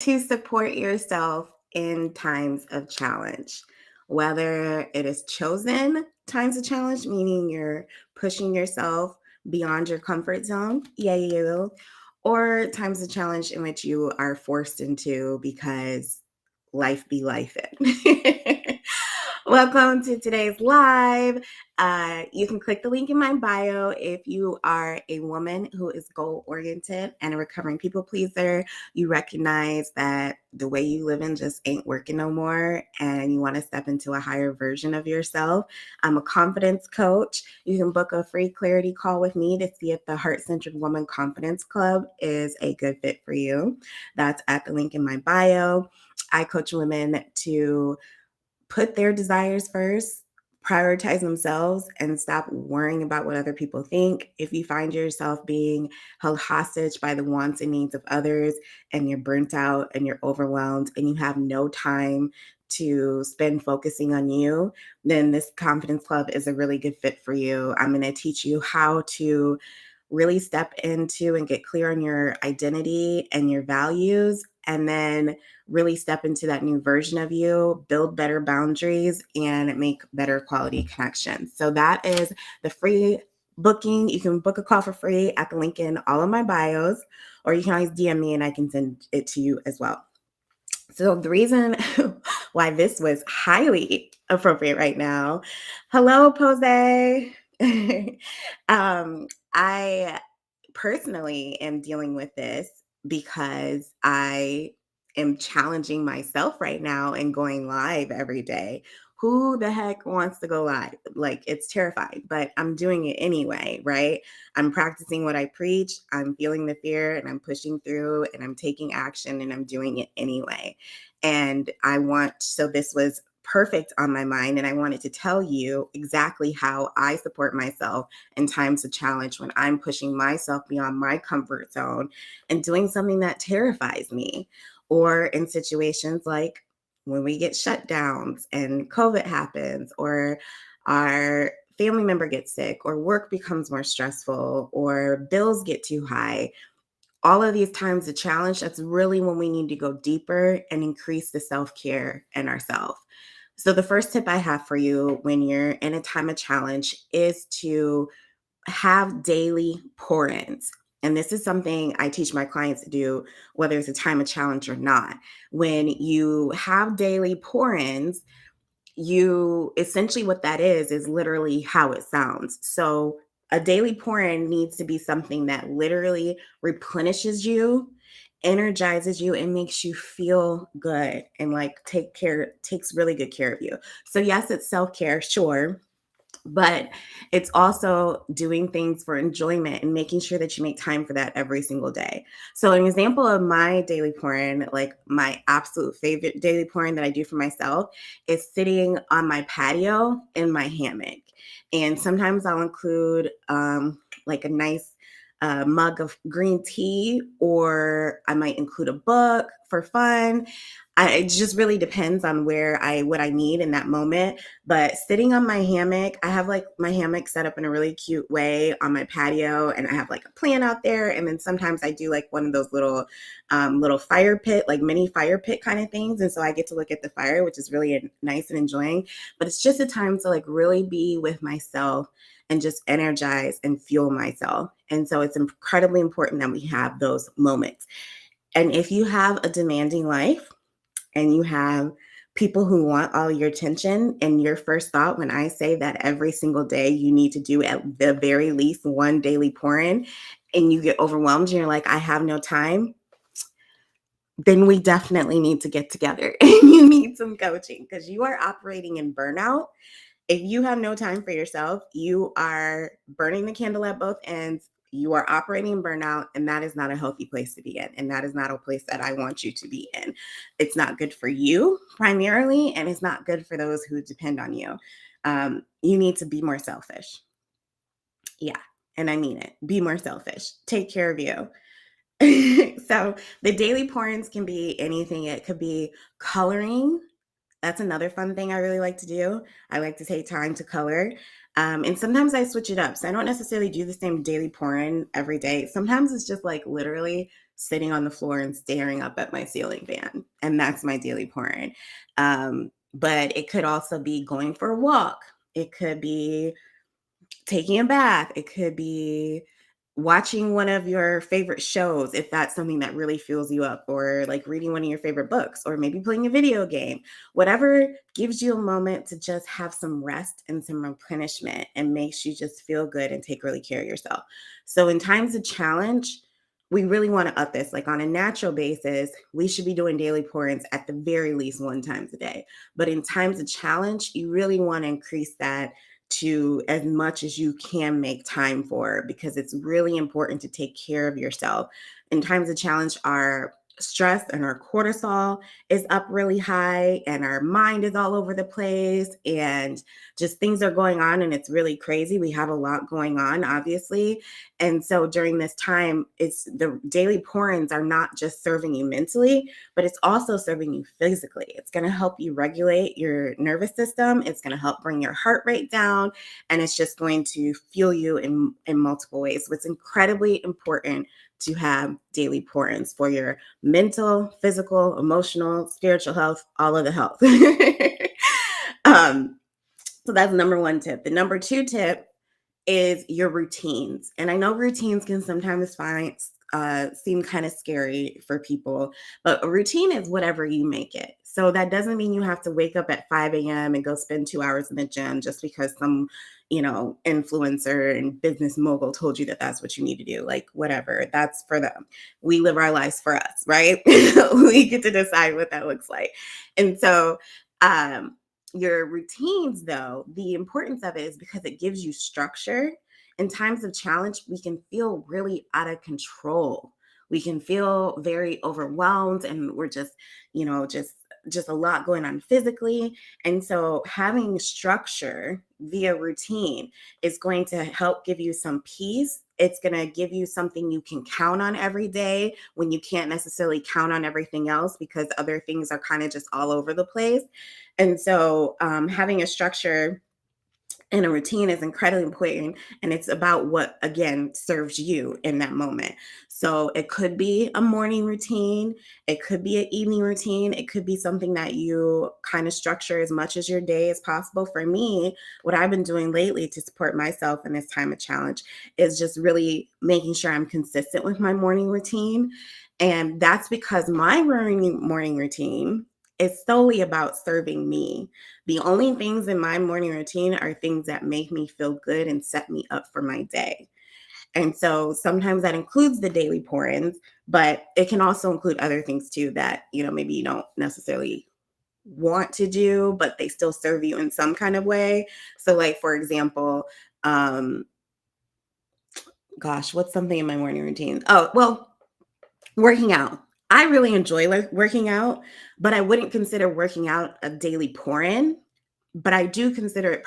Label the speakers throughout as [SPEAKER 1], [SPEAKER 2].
[SPEAKER 1] To support yourself in times of challenge, whether it is chosen times of challenge, meaning you're pushing yourself beyond your comfort zone, yeah, you, or times of challenge in which you are forced into because life be life. Welcome to today's live. You can click the link in my bio if you are a woman who is goal oriented and a recovering people pleaser. You recognize that the way you live in just ain't working no more and you want to step into a higher version of yourself. I'm a confidence coach. You can book a free clarity call with me to see if the Heart Centered Woman Confidence Club is a good fit for you. That's at the link in my bio. I coach women to put their desires first, prioritize themselves, and stop worrying about what other people think. If you find yourself being held hostage by the wants and needs of others, and you're burnt out and you're overwhelmed and you have no time to spend focusing on you, then this Confidence Club is a really good fit for you. I'm going to teach you how to really step into and get clear on your identity and your values, and then really step into that new version of you, build better boundaries, and make better quality connections. So that is the free booking. You can book a call for free at the link in all of my bios, or you can always DM me and I can send it to you as well. So the reason why this was highly appropriate right now. Hello, Pose. I personally am dealing with this because I am challenging myself right now and going live every day. Who the heck wants to go live? Like, it's terrifying, but I'm doing it anyway, right? I'm practicing what I preach. I'm feeling the fear and I'm pushing through and I'm taking action and I'm doing it anyway. So this was perfect on my mind. And I wanted to tell you exactly how I support myself in times of challenge when I'm pushing myself beyond my comfort zone and doing something that terrifies me, or in situations like when we get shutdowns and COVID happens, or our family member gets sick, or work becomes more stressful, or bills get too high. All of these times of challenge, that's really when we need to go deeper and increase the self-care in ourselves. So the first tip I have for you when you're in a time of challenge is to have daily pour-ins. And this is something I teach my clients to do, whether it's a time of challenge or not. When you have daily pour-ins, you essentially, what that is literally how it sounds. So a daily pour-in needs to be something that literally replenishes you, energizes you, and makes you feel good and like takes really good care of you. So yes, it's self-care, sure, but it's also doing things for enjoyment and making sure that you make time for that every single day. So an example of my daily pouring, like my absolute favorite daily pouring that I do for myself, is sitting on my patio in my hammock. And sometimes I'll include like a nice mug of green tea, or I might include a book for fun. It just really depends on what I need in that moment. But sitting on my hammock, I have like my hammock set up in a really cute way on my patio, and I have like a plant out there. And then sometimes I do like one of those little fire pit, like mini fire pit kind of things. And so I get to look at the fire, which is really nice and enjoying. But it's just a time to like really be with myself and just energize and fuel myself. And so it's incredibly important that we have those moments. And if you have a demanding life and you have people who want all your attention, and your first thought when I say that every single day you need to do at the very least one daily pour in, and you get overwhelmed and you're like, I have no time, then we definitely need to get together and you need some coaching because you are operating in burnout. If you have no time for yourself, you are burning the candle at both ends. You are operating in burnout, and that is not a healthy place to be in. And that is not a place that I want you to be in. It's not good for you primarily, and it's not good for those who depend on you. You need to be more selfish. Yeah, and I mean it. Be more selfish. Take care of you. So the daily pour-ins can be anything. It could be coloring. That's another fun thing I really like to do. I like to take time to color. And sometimes I switch it up. So I don't necessarily do the same daily pour-in every day. Sometimes it's just like literally sitting on the floor and staring up at my ceiling fan. And that's my daily pour-in. But it could also be going for a walk. It could be taking a bath. It could be watching one of your favorite shows if that's something that really fills you up, or like reading one of your favorite books, or maybe playing a video game. Whatever gives you a moment to just have some rest and some replenishment and makes you just feel good and take really care of yourself. So in times of challenge, we really want to up this. Like on a natural basis, we should be doing daily pour-ins at the very least one times a day. But in times of challenge, you really want to increase that to as much as you can make time for, because it's really important to take care of yourself. In times of challenge, our stress and our cortisol is up really high, and our mind is all over the place, and just things are going on, and it's really crazy. We have a lot going on, obviously. And so during this time, it's the daily pour-ins are not just serving you mentally, but it's also serving you physically. It's going to help you regulate your nervous system. It's going to help bring your heart rate down, and it's just going to fuel you in multiple ways. So it's incredibly important to have daily pour-ins for your mental, physical, emotional, spiritual health, all of the health. um, so that's number one tip. The number two tip is your routines. And I know routines can sometimes seem kind of scary for people, but a routine is whatever you make it. So that doesn't mean you have to wake up at 5 a.m. and go spend 2 hours in the gym just because some, influencer and business mogul told you that that's what you need to do. Like, whatever, that's for them. We live our lives for us, right? We get to decide what that looks like. And so, um, your routines, though, the importance of it is because it gives you structure. In times of challenge, we can feel really out of control. We can feel very overwhelmed, and we're just, just a lot going on physically. And so having structure via routine is going to help give you some peace. It's going to give you something you can count on every day when you can't necessarily count on everything else because other things are kind of just all over the place. And so having a structure and a routine is incredibly important, and it's about what, again, serves you in that moment. So it could be a morning routine, it could be an evening routine, it could be something that you kind of structure as much as your day as possible. For me, what I've been doing lately to support myself in this time of challenge is just really making sure I'm consistent with my morning routine. And that's because my morning routine is solely about serving me. The only things in my morning routine are things that make me feel good and set me up for my day. And so sometimes that includes the daily pour-ins, but it can also include other things too that, maybe you don't necessarily want to do, but they still serve you in some kind of way. So like, for example, um, gosh, what's something in my morning routine? Oh, well, working out. I really enjoy working out, but I wouldn't consider working out a daily pour-in. But I do consider it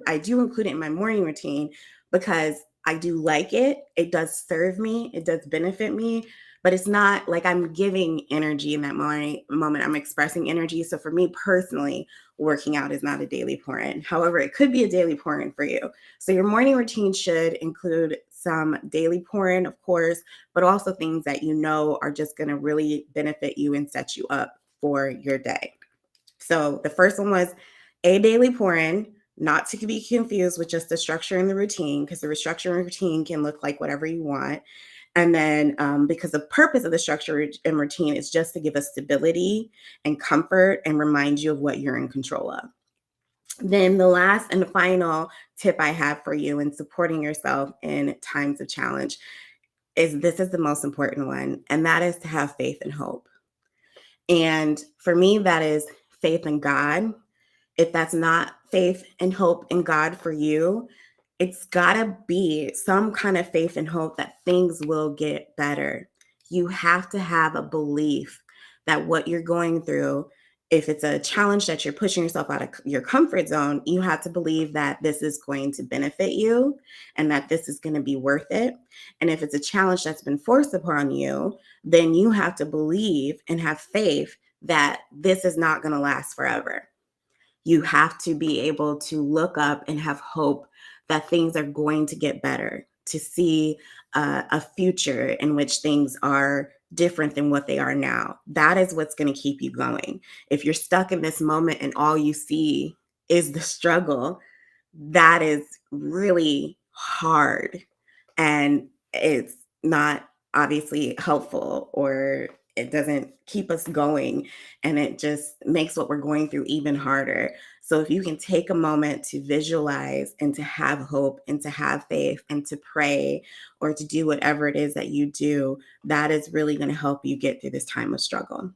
[SPEAKER 1] I do include it in my morning routine because I do like it. It does serve me, it does benefit me, but it's not like I'm giving energy in that morning moment. I'm expressing energy. So for me personally, working out is not a daily pour-in. However, it could be a daily pour-in for you. So your morning routine should include some daily pour-in, of course, but also things that you know are just going to really benefit you and set you up for your day. So the first one was a daily pour-in, not to be confused with just the structure and the routine, because the structure and routine can look like whatever you want. And then because the purpose of the structure and routine is just to give us stability and comfort and remind you of what you're in control of. Then the last and final tip I have for you in supporting yourself in times of challenge is this is the most important one, and that is to have faith and hope. And for me, that is faith in God. If that's not faith and hope in God for you, it's got to be some kind of faith and hope that things will get better. You have to have a belief that what you're going through, if it's a challenge that you're pushing yourself out of your comfort zone, you have to believe that this is going to benefit you and that this is going to be worth it. And if it's a challenge that's been forced upon you, then you have to believe and have faith that this is not going to last forever. You have to be able to look up and have hope that things are going to get better, to see a future in which things are different than what they are now. That is what's going to keep you going. If you're stuck in this moment and all you see is the struggle, that is really hard. And it's not obviously helpful, or it doesn't keep us going, and it just makes what we're going through even harder. So if you can take a moment to visualize and to have hope and to have faith and to pray or to do whatever it is that you do, that is really going to help you get through this time of struggle.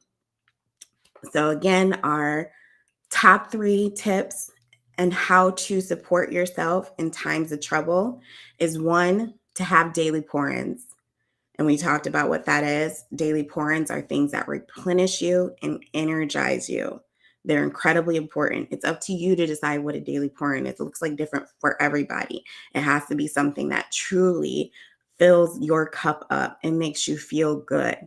[SPEAKER 1] So again, our top 3 tips and how to support yourself in times of trouble is: 1, to have daily pour ins. And we talked about what that is. Daily pour ins are things that replenish you and energize you. They're incredibly important. It's up to you to decide what a daily pour in is. It looks like different for everybody. It has to be something that truly fills your cup up and makes you feel good.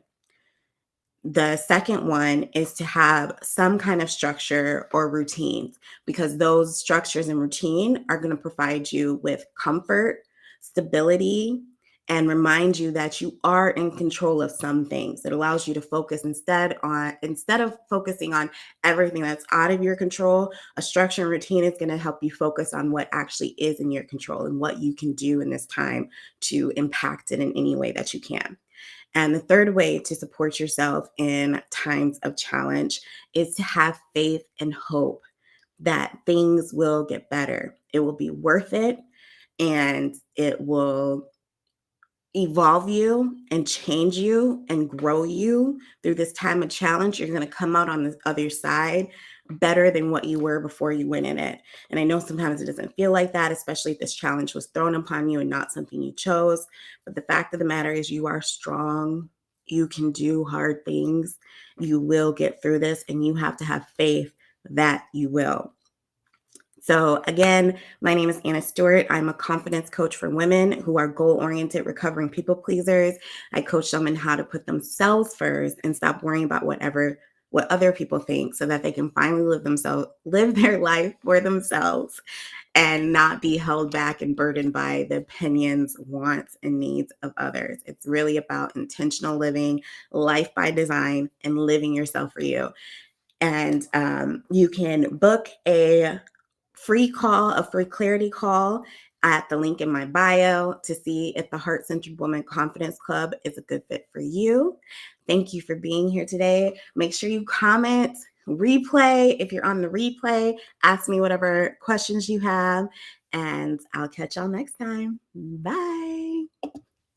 [SPEAKER 1] The second one is to have some kind of structure or routines, because those structures and routine are going to provide you with comfort, stability, and remind you that you are in control of some things. It allows you to focus instead of focusing on everything that's out of your control. A structure and routine is going to help you focus on what actually is in your control and what you can do in this time to impact it in any way that you can. And the third way to support yourself in times of challenge is to have faith and hope that things will get better. It will be worth it, and it will evolve you and change you and grow you through this time of challenge. You're going to come out on the other side better than what you were before you went in it. And I know sometimes it doesn't feel like that, especially if this challenge was thrown upon you and not something you chose. But the fact of the matter is, you are strong. You can do hard things. You will get through this, and you have to have faith that you will. So, again, my name is Anna Stewart. I'm a confidence coach for women who are goal oriented, recovering people pleasers. I coach them in how to put themselves first and stop worrying about what other people think, so that they can finally live their life for themselves and not be held back and burdened by the opinions, wants, and needs of others. It's really about intentional living, life by design, and living yourself for you. And you can book a free clarity call at the link in my bio to see if the Heart Centered Woman Confidence Club is a good fit for you. Thank you for being here today. Make sure you comment, replay. If you're on the replay, ask me whatever questions you have, and I'll catch y'all next time. Bye.